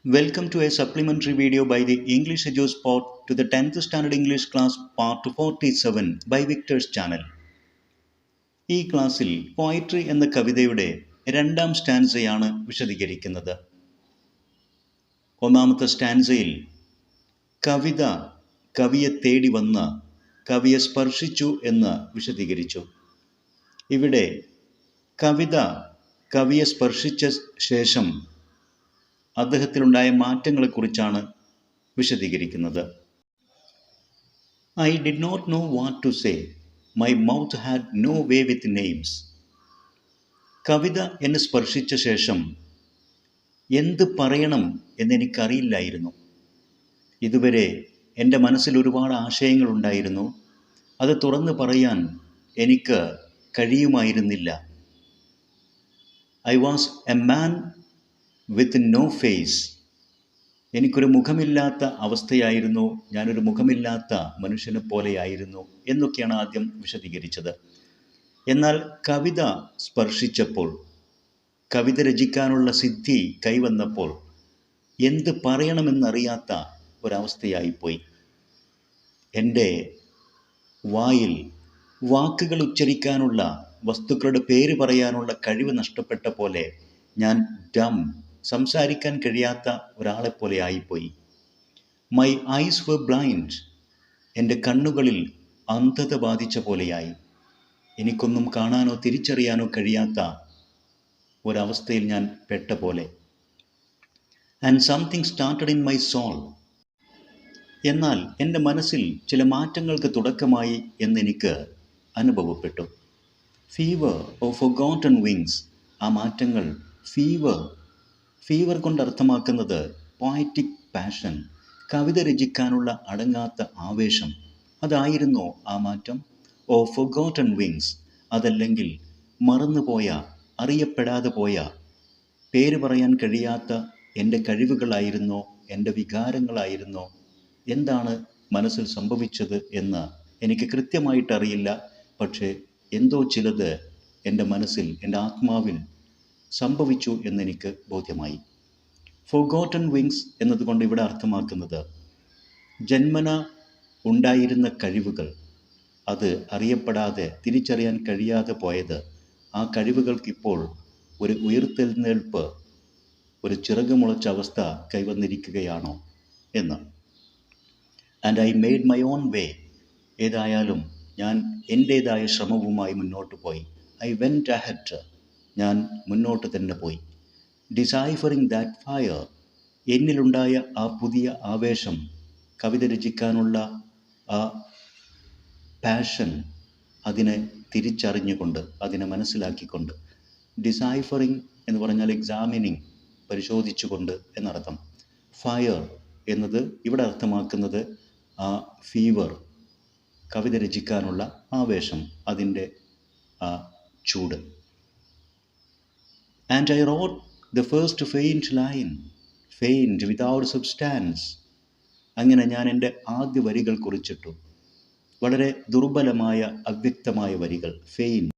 Welcome to a supplementary video by the English EduSpot to the 10th Standard English class part 47 by Victor's channel. ഈ ക്ലാസ്സിൽ poetry എന്ന കവിതയുടെ രണ്ടാം സ്റ്റാൻസയാണ് വിശദീകരിക്കുന്നത്. ഒന്നാമത്തെ സ്റ്റാൻസയിൽ കവിത കവിയെ തേടി വന്ന് കവിയെ സ്പർശിച്ചു എന്ന് വിശദീകരിച്ചു. ഇവിടെ കവിത കവിയെ സ്പർശിച്ച ശേഷം അദ്ദേഹത്തിലുണ്ടായ മാറ്റങ്ങളെക്കുറിച്ചാണ് വിശദീകരിക്കുന്നത്. I did not know what to say. My mouth had no way with names. കവിത എന്നെ സ്പർശിച്ച ശേഷം എന്ത് പറയണം എന്നെനിക്കറിയില്ലായിരുന്നു. ഇതുവരെ എൻ്റെ മനസ്സിൽ ഒരുപാട് ആശയങ്ങളുണ്ടായിരുന്നു. അത് തുറന്നു പറയാൻ എനിക്ക് കഴിയുമായിരുന്നില്ല. I was a man with no face. എനിക്കൊരു മുഖമില്ലാത്ത അവസ്ഥയായിരുന്നു, ഞാനൊരു മുഖമില്ലാത്ത മനുഷ്യനെ പോലെയായിരുന്നു എന്നൊക്കെയാണ് ആദ്യം വിശദീകരിച്ചത്. എന്നാൽ കവിത സ്പർശിച്ചപ്പോൾ, കവിത രചിക്കാനുള്ള സിദ്ധി കൈവന്നപ്പോൾ എന്ത് പറയണമെന്നറിയാത്ത ഒരവസ്ഥയായിപ്പോയി. എൻ്റെ വായിൽ വാക്കുകൾ ഉച്ചരിക്കാനുള്ള, വസ്തുക്കളുടെ പേര് പറയാനുള്ള കഴിവ് നഷ്ടപ്പെട്ട പോലെ ഞാൻ സംസാരിക്കാൻ കഴിയാത്ത ഒരാളെപ്പോലെ ആയിപ്പോയി. My eyes were blind. എൻ്റെ കണ്ണുകളിൽ അന്ധത ബാധിച്ച പോലെയായി. എനിക്കൊന്നും കാണാനോ തിരിച്ചറിയാനോ കഴിയാത്ത ഒരവസ്ഥയിൽ ഞാൻ പെട്ട പോലെ. And something started in my soul. എന്നാൽ എൻ്റെ മനസ്സിൽ ചില മാറ്റങ്ങൾക്ക് തുടക്കമായി എന്നെനിക്ക് അനുഭവപ്പെട്ടു. Fever of forgotten wings. ആ മാറ്റങ്ങൾ ഫീവർ കൊണ്ട് അർത്ഥമാക്കുന്നത് പോയറ്റിക് പാഷൻ, കവിത രചിക്കാനുള്ള അടങ്ങാത്ത ആവേശം. അതായിരുന്നു ആ മാറ്റം. ഓ ഫൊർഗോട്ടൺ വിങ്സ്, അതല്ലെങ്കിൽ മറന്നുപോയ, അറിയപ്പെടാതെ പോയ, പേര് പറയാൻ കഴിയാത്ത എൻ്റെ കഴിവുകളായിരുന്നോ, എൻ്റെ വികാരങ്ങളായിരുന്നോ, എന്താണ് മനസ്സിൽ സംഭവിച്ചത് എന്ന് എനിക്ക് കൃത്യമായിട്ടറിയില്ല. പക്ഷേ എന്തോ ചിലത് എൻ്റെ മനസ്സിൽ, എൻ്റെ ആത്മാവിൽ സംഭവിച്ചു എന്നെനിക്ക് ബോധ്യമായി. ഫൊർഗോട്ടൺ വിങ്സ് എന്നതുകൊണ്ട് ഇവിടെ അർത്ഥമാക്കുന്നത് ജന്മന ഉണ്ടായിരുന്ന കഴിവുകൾ, അത് അറിയപ്പെടാതെ, തിരിച്ചറിയാൻ കഴിയാതെ പോയത്, ആ കഴിവുകൾക്കിപ്പോൾ ഒരു ഉയർത്തെഴുന്നേൽപ്പ്, ഒരു ചിറകുമുളച്ച അവസ്ഥ കൈവന്നിരിക്കുകയാണോ എന്ന്. And I made my own way. ഏതായാലും ഞാൻ എൻ്റേതായ ശ്രമവുമായി മുന്നോട്ട് പോയി. I went ahead. ഞാൻ മുന്നോട്ട് തന്നെ പോയി. ഡിസൈഫറിങ് ദാറ്റ് ഫയർ. എന്നിലുണ്ടായ ആ പുതിയ ആവേശം, കവിത രചിക്കാനുള്ള ആ പാഷൻ, അതിനെ തിരിച്ചറിഞ്ഞുകൊണ്ട്, അതിനെ മനസ്സിലാക്കിക്കൊണ്ട്. ഡിസൈഫറിങ് എന്ന് പറഞ്ഞാൽ എക്സാമിനിങ്, പരിശോധിച്ചുകൊണ്ട് എന്നർത്ഥം. ഫയർ എന്നത് ഇവിടെ അർത്ഥമാക്കുന്നത് ആ ഫീവർ, കവിത രചിക്കാനുള്ള ആവേശം, അതിൻ്റെ ആ ചൂട്. And I wrote the first faint line, faint without substance. അങ്ങനെ ഞാൻ എൻ്റെ ആദ്യ വരികൾ കുറിച്ചിട്ടു. വളരെ ദുർബലമായ, അവ്യക്തമായ വരികൾ, ഫെയിൻറ്റ്.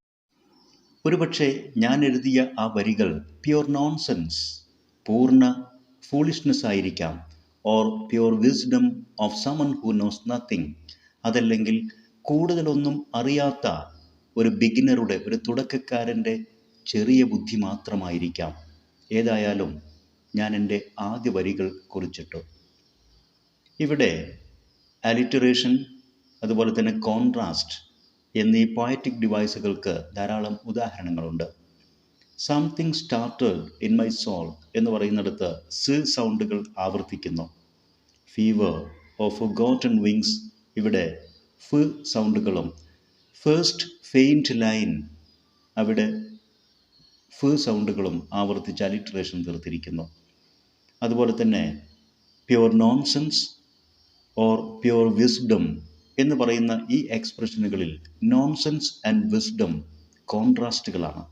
ഒരുപക്ഷെ ഞാൻ എഴുതിയ ആ വരികൾ പ്യുവർ നോൺസെൻസ്, പൂർണ്ണ ഫൂളിഷ്നെസ് ആയിരിക്കാം. Or pure wisdom of someone who knows nothing. അതല്ലെങ്കിൽ കൂടുതലൊന്നും അറിയാത്ത ഒരു ബിഗിനറുടെ, ഒരു തുടക്കക്കാരൻ്റെ ചെറിയ ബുദ്ധി മാത്രമായിരിക്കാം. ഏതായാലും ഞാൻ എൻ്റെ ആദ്യ വരികൾ കുറിച്ചിട്ടു. ഇവിടെ അലിറ്ററേഷൻ, അതുപോലെ തന്നെ കോൺട്രാസ്റ്റ് എന്നീ പോയറ്റിക് ഡിവൈസുകൾക്ക് ധാരാളം ഉദാഹരണങ്ങളുണ്ട്. Something started in my soul എന്ന് പറയുന്നിടത്ത് സൗണ്ടുകൾ ആവർത്തിക്കുന്നു. ഫീവർ ഓഫ് ഫൊർഗോട്ടൺ വിങ്സ്, ഇവിടെ സൗണ്ടുകളും. ഫസ്റ്റ് ഫെയിൻറ്റ് ലൈൻ, അവിടെ സൗണ്ടുകളും ആവർത്തിച്ച് അലിറ്ററേഷൻ തീർത്തിരിക്കുന്നു. അതുപോലെ തന്നെ pure nonsense or pure wisdom എന്ന് പറയുന്ന ഈ എക്സ്പ്രഷനുകളിൽ നോൺസെൻസ് ആൻഡ് വിസ്ഡം കോൺട്രാസ്റ്റുകളാണ്.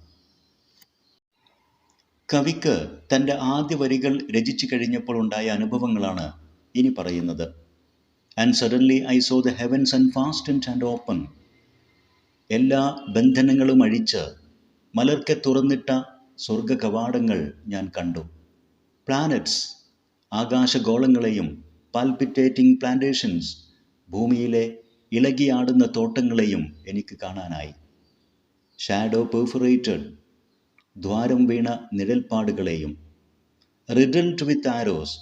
കവിക്ക് തൻ്റെ ആദ്യ വരികൾ രചിച്ചു കഴിഞ്ഞപ്പോൾ ഉണ്ടായ അനുഭവങ്ങളാണ് ഇനി പറയുന്നത്. And suddenly I saw the heavens and fastened and open. എല്ലാ ബന്ധനങ്ങളും അഴിച്ച് മലർക്കെ തുറന്നിട്ട സ്വർഗ കവാടങ്ങൾ ഞാൻ കണ്ടു. പ്ലാനറ്റ്സ് ആകാശഗോളങ്ങളെയും പാൽപിറ്റേറ്റിംഗ് പ്ലാന്റേഷൻസ്, ഭൂമിയിലെ ഇളകിയാടുന്ന തോട്ടങ്ങളെയും എനിക്ക് കാണാനായി. ഷാഡോ പെർഫറേറ്റഡ്, ദ്വാരം വീണ നിഴൽപ്പാടുകളെയും. റിഡിൽഡ് വിത്ത് ആരോസ്,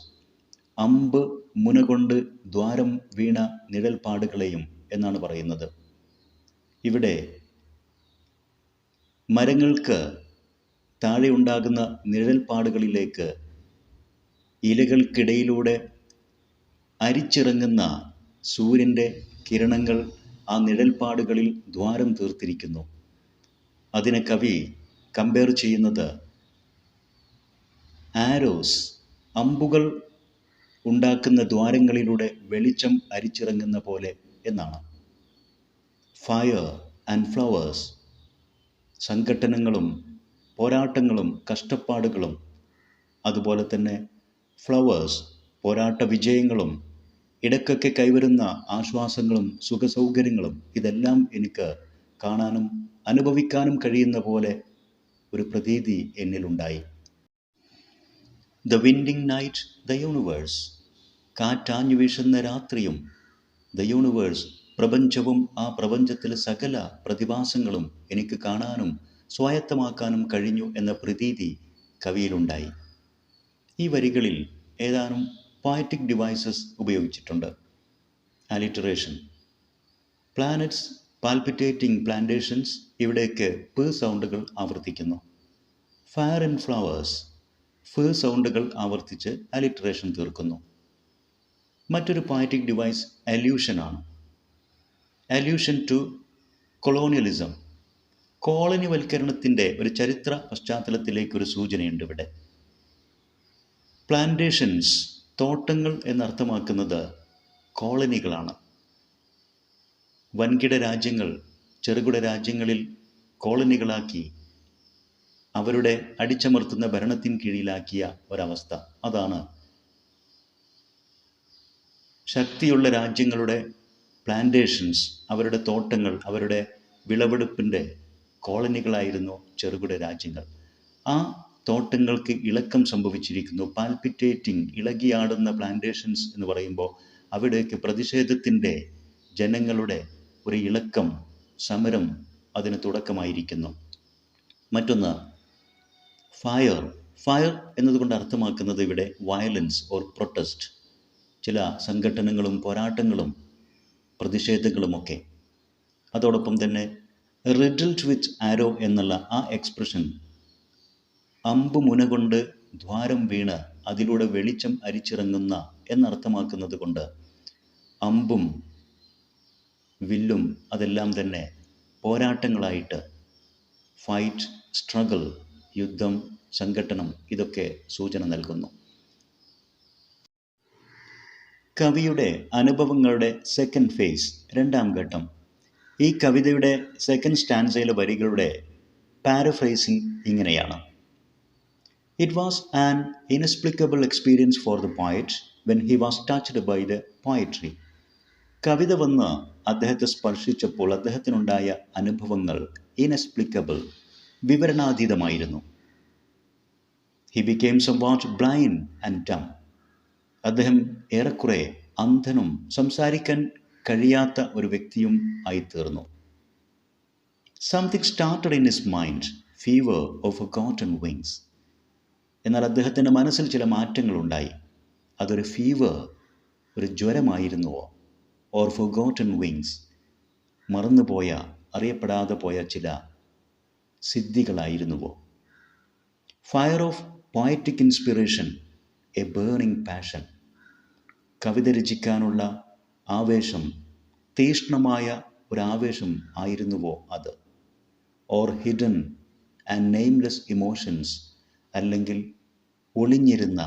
അമ്പ് മുനകൊണ്ട് ദ്വാരം വീണ നിഴൽപ്പാടുകളെയും എന്നാണ് പറയുന്നത്. ഇവിടെ മരങ്ങൾക്ക് താഴെ ഉണ്ടാകുന്ന നിഴൽപ്പാടുകളിലേക്ക് ഇലകൾക്കിടയിലൂടെ അരിച്ചിറങ്ങുന്ന സൂര്യൻ്റെ കിരണങ്ങൾ ആ നിഴൽപ്പാടുകളിൽ ദ്വാരം തീർത്തിരിക്കുന്നു. അതിനെ കവി കമ്പയർ ചെയ്യുന്നത് ആരോസ്, അമ്പുകൾ ഉണ്ടാക്കുന്ന ദ്വാരങ്ങളിലൂടെ വെളിച്ചം അരിച്ചിറങ്ങുന്ന പോലെ എന്നാണ്. ഫയർ ആൻഡ് ഫ്ലവേഴ്സ്, സംഘട്ടനങ്ങളും പോരാട്ടങ്ങളും കഷ്ടപ്പാടുകളും, അതുപോലെ തന്നെ ഫ്ലവേഴ്സ്, പോരാട്ട വിജയങ്ങളും ഇടയ്ക്കൊക്കെ കൈവരുന്ന ആശ്വാസങ്ങളും സുഖസൗകര്യങ്ങളും, ഇതെല്ലാം എനിക്ക് കാണാനും അനുഭവിക്കാനും കഴിയുന്ന പോലെ ഒരു പ്രതീതി എന്നിലുണ്ടായി. The winding night, the universe, കാറ്റാഞ്ഞു വീശുന്ന രാത്രിയും, ദ യൂണിവേഴ്സ്, പ്രപഞ്ചവും ആ പ്രപഞ്ചത്തിലെ സകല പ്രതിഭാസങ്ങളും എനിക്ക് കാണാനും സ്വായത്തമാക്കാനും കഴിഞ്ഞു എന്ന പ്രതീതി കവിയിലുണ്ടായി. ഈ വരികളിൽ ഏതാനും പോയറ്റിക് ഡിവൈസസ് ഉപയോഗിച്ചിട്ടുണ്ട്. അലിറ്ററേഷൻ, പ്ലാനറ്റ്സ്, പാൽപിറ്റേറ്റിംഗ് പ്ലാന്റേഷൻസ്, ഇവിടേക്ക് പ് സൗണ്ടുകൾ ആവർത്തിക്കുന്നു. ഫയർ ആൻഡ് ഫ്ലവേഴ്സ്, ഫ് സൗണ്ടുകൾ ആവർത്തിച്ച് അലിറ്ററേഷൻ തീർക്കുന്നു. മറ്റൊരു പോയറ്റിക് ഡിവൈസ് അല്യൂഷനാണ്. അല്യൂഷൻ ടു കൊളോണിയലിസം, കോളനിവൽക്കരണത്തിൻ്റെ ഒരു ചരിത്ര പശ്ചാത്തലത്തിലേക്കൊരു സൂചനയുണ്ട് ഇവിടെ. പ്ലാന്റേഷൻസ്, തോട്ടങ്ങൾ എന്നർത്ഥമാക്കുന്നത് കോളനികളാണ്. വൻകിട രാജ്യങ്ങൾ ചെറുകിട രാജ്യങ്ങളിൽ കോളനികളാക്കി അവരുടെ അടിച്ചമർത്തുന്ന ഭരണത്തിന് കീഴിലാക്കിയ ഒരവസ്ഥ. അതാണ് ശക്തിയുള്ള രാജ്യങ്ങളുടെ പ്ലാന്റേഷൻസ്, അവരുടെ തോട്ടങ്ങൾ, അവരുടെ വിളവെടുപ്പിൻ്റെ കോളനികളായിരുന്നു ചെറുകിട രാജ്യങ്ങൾ. ആ തോട്ടങ്ങൾക്ക് ഇളക്കം സംഭവിച്ചിരിക്കുന്നു. പാൽപിറ്റേറ്റിംഗ്, ഇളകിയാടുന്ന പ്ലാന്റേഷൻസ് എന്ന് പറയുമ്പോൾ അവിടേക്ക് പ്രതിഷേധത്തിൻ്റെ ജനങ്ങളുടെ ഒരു ഇളക്കം, സമരം അതിന് തുടക്കമായിരിക്കുന്നു. മറ്റൊന്ന് ഫയർ. ഫയർ എന്നതുകൊണ്ട് അർത്ഥമാക്കുന്നത് ഇവിടെ വയലൻസ് ഓർ പ്രൊട്ടസ്റ്റ്, ചില സംഘട്ടനങ്ങളും പോരാട്ടങ്ങളും പ്രതിഷേധങ്ങളുമൊക്കെ. അതോടൊപ്പം തന്നെ റിഡിൽഡ് വിത്ത് ആരോ എന്നുള്ള ആ എക്സ്പ്രഷൻ, അമ്പ് മുന കൊണ്ട് ദ്വാരം വീണ് അതിലൂടെ വെളിച്ചം അരിച്ചിറങ്ങുന്ന എന്നർത്ഥമാക്കുന്നത് കൊണ്ട് അമ്പും വില്ലും അതെല്ലാം തന്നെ പോരാട്ടങ്ങളായിട്ട്, ഫൈറ്റ്, സ്ട്രഗിൾ, യുദ്ധം, സംഘട്ടനം, ഇതൊക്കെ സൂചന നൽകുന്നു. കവിയുടെ അനുഭവങ്ങളുടെ സെക്കൻഡ് ഫേസ്, രണ്ടാം ഘട്ടം. ഈ കവിതയുടെ സെക്കൻഡ് സ്റ്റാൻസയിലെ വരികളുടെ പാരഫ്രേസിംഗ് ഇങ്ങനെയാണ്. It was an inexplicable experience for the poet when he was touched by the poetry. കവിത വന്ന് അദ്ദേഹത്തെ സ്പർശിച്ചപ്പോൾ അദ്ദേഹത്തിനുണ്ടായ അനുഭവങ്ങൾ inexplicable, വിവരണാതീതമായിരുന്നു. He became somewhat blind and dumb. അദ്ദേഹം ഏറെക്കുറെ അന്ധനും സംസാരിക്കാൻ കഴിയാത്ത ഒരു വ്യക്തിയും ആയിത്തീർന്നു. Something started in his mind, fever of forgotten wings. എന്നാൽ അദ്ദേഹത്തിൻ്റെ മനസ്സിൽ ചില മാറ്റങ്ങളുണ്ടായി. അതൊരു ഫീവർ, ഒരു ജ്വരമായിരുന്നുവോ? ഓർ ഫോർഗോട്ടൺ വിങ്സ്, മറന്നുപോയ, അറിയപ്പെടാതെ പോയ ചില സിദ്ധികളായിരുന്നുവോ? Fire of poetic inspiration, a burning passion. കവിത രചിക്കാനുള്ള ആവേശം, തീഷ്ണമായ ഒരാവേശം ആയിരുന്നുവോ അത്? Or hidden and nameless emotions, അല്ലെങ്കിൽ ഒളിഞ്ഞിരുന്ന,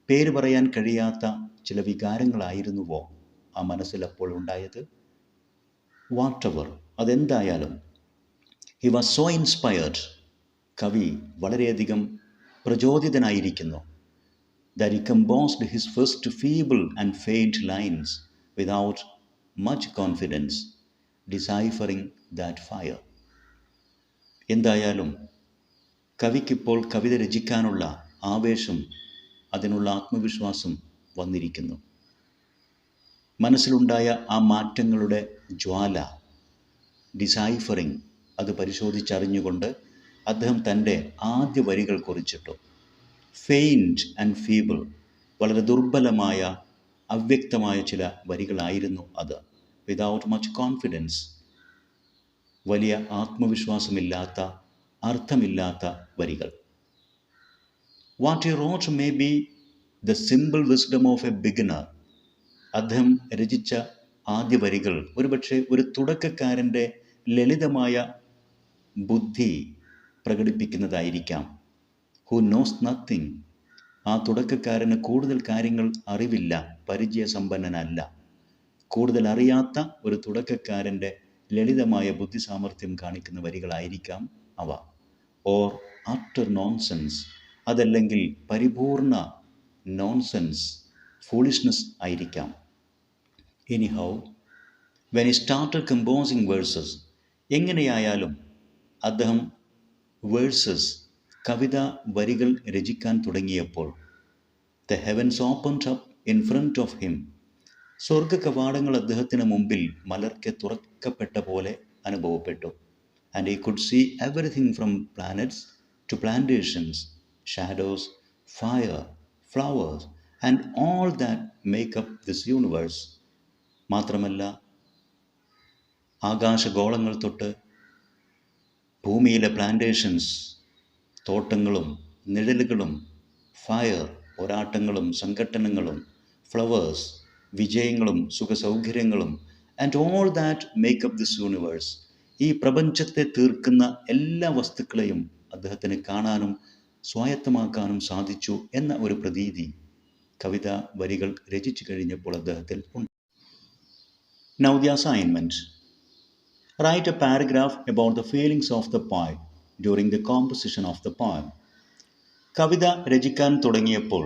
പേര് പറയാൻ കഴിയാത്ത ചില വികാരങ്ങളായിരുന്നുവോ ആ മനസ്സിലപ്പോൾ ഉണ്ടായത്? വാട്ടെവർ, അതെന്തായാലും, ഹി വാസ് സോ ഇൻസ്പയർഡ്, കവി വളരെയധികം പ്രചോദിതനായിരിക്കുന്നു. that he composed his first feeble and faint lines without much confidence, deciphering that fire. എന്തായാലും കവിക്കിപ്പോൾ കവിത രചിക്കാനുള്ള ആവേശം, അതിനുള്ള ആത്മവിശ്വാസം വന്നിരിക്കുന്നു. മനസ്സിലുണ്ടായ ആ മാറ്റങ്ങളുടെ ജ്വാല, ഡിസൈഫറിങ്, അത് പരിശോധിച്ചറിഞ്ഞുകൊണ്ട് അദ്ദേഹം തൻ്റെ ആദ്യ വരികൾ കുറിച്ചിട്ടു. ഫെയിൻറ്റ് ആൻഡ് ഫീബിൾ, വളരെ ദുർബലമായ അവ്യക്തമായ ചില വരികളായിരുന്നു അത്. വിതൗട്ട് മച്ച് കോൺഫിഡൻസ്, വലിയ ആത്മവിശ്വാസമില്ലാത്ത, അർത്ഥമില്ലാത്ത വരികൾ. What he wrote may be the simple wisdom of A beginner. അദ്ദേഹം രചിച്ച ആദ്യ വരികൾ ഒരുപക്ഷെ ഒരു തുടക്കക്കാരൻ്റെ ലളിതമായ ബുദ്ധി പ്രകടിപ്പിക്കുന്നതായിരിക്കാം. Who knows nothing. ആ തുടക്കക്കാരന് കൂടുതൽ കാര്യങ്ങൾ അറിവില്ല, പരിചയസമ്പന്നനല്ല. കൂടുതൽ അറിയാത്ത ഒരു തുടക്കക്കാരൻ്റെ ലളിതമായ ബുദ്ധി സാമർഥ്യം കാണിക്കുന്ന വരികളായിരിക്കാം അവ. ഓർ അട്ടർ നോൺസെൻസ്, അതല്ലെങ്കിൽ പരിപൂർണ നോൺസെൻസ്, ഫൂളിഷ്നെസ് ആയിരിക്കാം. Anyhow, when he started composing verses, എങ്ങനെയായാലും അദ്ദേഹം വേഴ്സസ്, കവിത വരികൾ രചിക്കാൻ തുടങ്ങിയപ്പോൾ, the heavens opened up in front of him, സ്വർഗ കവാടങ്ങൾ അദ്ദേഹത്തിന് മുമ്പിൽ മലർക്കെ തുറക്കപ്പെട്ട പോലെ അനുഭവപ്പെട്ടു. And he could see everything from planets to plantations, shadows, fire, flowers and all that make up this universe. മാത്രമല്ല, ആകാശഗോളങ്ങൾ തൊട്ട് ഭൂമിയിലെ പ്ലാന്റേഷൻസ്, തോട്ടങ്ങളും നിഴലുകളും, ഫയർ, പോരാട്ടങ്ങളും സംഘട്ടനങ്ങളും, ഫ്ലവേഴ്സ്, വിജയങ്ങളും സുഖസൗകര്യങ്ങളും, and all that make up this universe, ഈ പ്രപഞ്ചത്തെ തീർക്കുന്ന എല്ലാ വസ്തുക്കളെയും അദ്ദേഹത്തിന് കാണാനും സ്വായത്തമാക്കാനും സാധിച്ചു എന്ന ഒരു പ്രതീതി കവിതാ വരികൾ രചിച്ചു കഴിഞ്ഞപ്പോൾ അദ്ദേഹത്തിൽ ഉണ്ട്. Now the assignment. Write a paragraph about the feelings of the poet during the composition of the poem. കവിത രചിക്കാൻ തുടങ്ങിയപ്പോൾ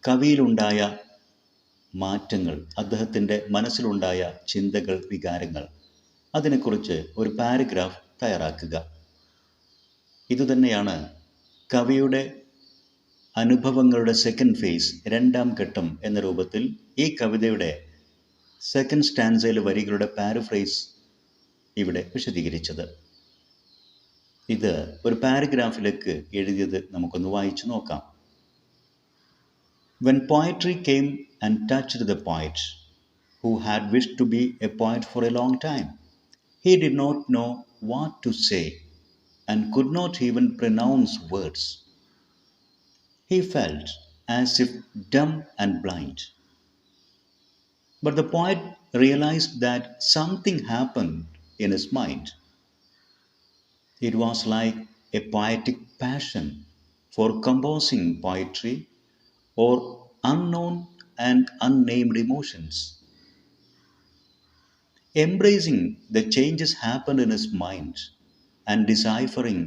കവിയിലുണ്ടായ മാറ്റങ്ങൾ, അദ്ദേഹത്തിൻ്റെ മനസ്സിലുണ്ടായ ചിന്തകൾ, വികാരങ്ങൾ, അതിനെക്കുറിച്ച് ഒരു പാരഗ്രാഫ് തയ്യാറാക്കുക. ഇതുതന്നെയാണ് കവിയുടെ അനുഭവങ്ങളുടെ സെക്കൻഡ് ഫേസ്, രണ്ടാം ഘട്ടം എന്ന രൂപത്തിൽ ഈ കവിതയുടെ സെക്കൻഡ് സ്റ്റാൻസയിലെ വരികളുടെ പാരഫ്രേസ് ഇവിടെ വിശദീകരിച്ചത്. ഇത് ഒരു പാരഗ്രാഫിലേക്ക് എഴുതിയത് നമുക്കൊന്ന് വായിച്ചു നോക്കാം. When poetry came and touched the poet, who had wished to be a poet for a long time, he did not know what to say and could not even pronounce words. He felt as if dumb and blind. But the poet realized that something happened in his mind. It was like a poetic passion for composing poetry or unknown and unnamed emotions. Embracing the changes happened in his mind and deciphering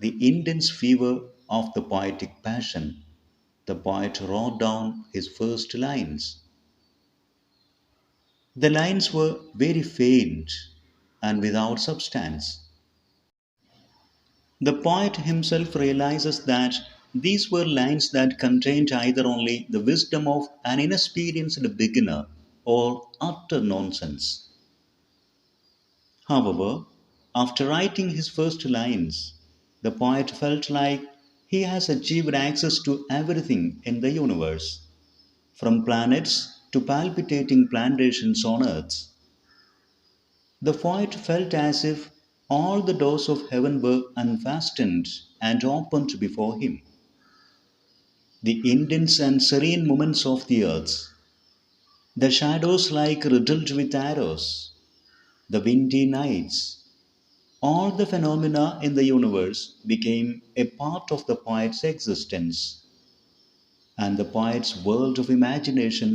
the intense fever of the poetic passion, the poet wrote down his first lines. The lines were very faint and without substance. The poet himself realizes that these were lines that contained either only the wisdom of an inexperienced beginner or utter nonsense. However, after writing his first lines, the poet felt like he has achieved access to everything in the universe, from planets to palpitating plantations on earth. The poet felt as if all the doors of heaven were unfastened and opened before him. The intense and serene moments of the earth, the shadows like riddled with arrows, the windy nights, all the phenomena in the universe became a part of the poet's existence, and the poet's world of imagination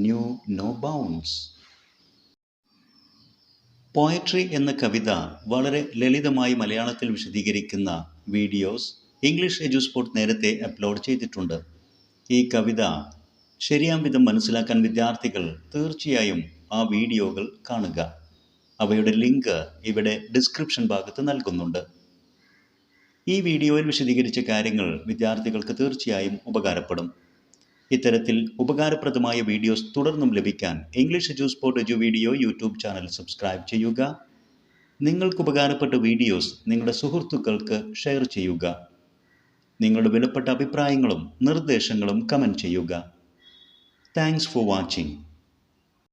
knew no bounds. Poetry എന്ന കവിത വളരെ ലളിതമായി മലയാളത്തിൽ വിശദീകരിക്കുന്ന videos English എജുസ്പോർട്ട് നേരത്തെ upload ചെയ്തിട്ടുണ്ട്. ഈ കവിത ശരിയാം വിധം മനസ്സിലാക്കാൻ വിദ്യാർത്ഥികൾ തീർച്ചയായും ആ വീഡിയോകൾ കാണുക. അവയുടെ ലിങ്ക് ഇവിടെ ഡിസ്ക്രിപ്ഷൻ ഭാഗത്ത് നൽകുന്നുണ്ട്. ഈ വീഡിയോയിൽ വിശദീകരിച്ച കാര്യങ്ങൾ വിദ്യാർത്ഥികൾക്ക് തീർച്ചയായും ഉപകാരപ്പെടും. ഇത്തരത്തിൽ ഉപകാരപ്രദമായ വീഡിയോസ് തുടർന്നും ലഭിക്കാൻ English edu spot edu video YouTube channel subscribe ചെയ്യുക. നിങ്ങൾക്ക് ഉപകാരപ്പെട്ട വീഡിയോസ് നിങ്ങളുടെ സുഹൃത്തുക്കൾക്ക് ഷെയർ ചെയ്യുക. നിങ്ങളുടെ വിലപ്പെട്ട അഭിപ്രായങ്ങളും നിർദ്ദേശങ്ങളും കമൻറ്റ് ചെയ്യുക. Thanks for watching.